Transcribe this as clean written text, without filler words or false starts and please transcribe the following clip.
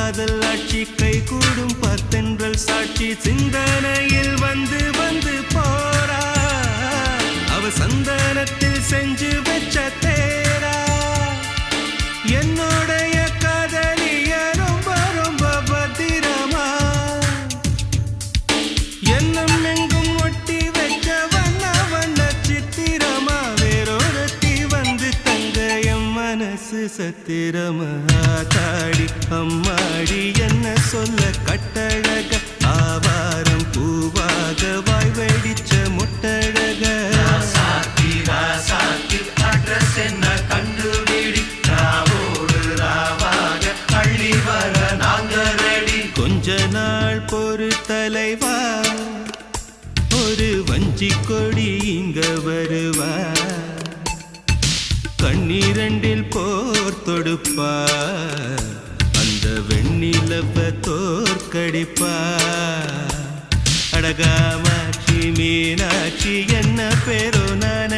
காதல் ஆட்சி கை கூடும் பத்தென்றல் சாட்சி சிந்தனையில் வந்து வந்து போறா அவ சந்தனத்தில் செஞ்சு வச்ச தேரா என்னுடைய காதலிய ரொம்ப ரொம்ப பத்திரமா என்னும் எங்கும் ஒட்டி வச்ச வண்ண வண்ண சித்திரமா வேறொருத்தி வந்து தங்க என் மனசு சத்திரமா தாடி அம்மாடி என்ன சொல்ல கட்டழக ஆவாரம் பூவாக வாய் வெடிச்ச முட்டழக அட்ரஸ் என்ன கண்டுபிடி ராவோடு ராவாக அள்ளி வர நாங்க ரெடி கொஞ்ச நாள் பொறு தலைவா ஒரு வஞ்சி கொடி இங்க வருவா கண்ணீரண்டில் போர் தொடுப்பா அந்த வெண்ணிலவ தோற்கடிப்பா அடகாமாட்சி மீனாட்சி என்ன பேரோ நான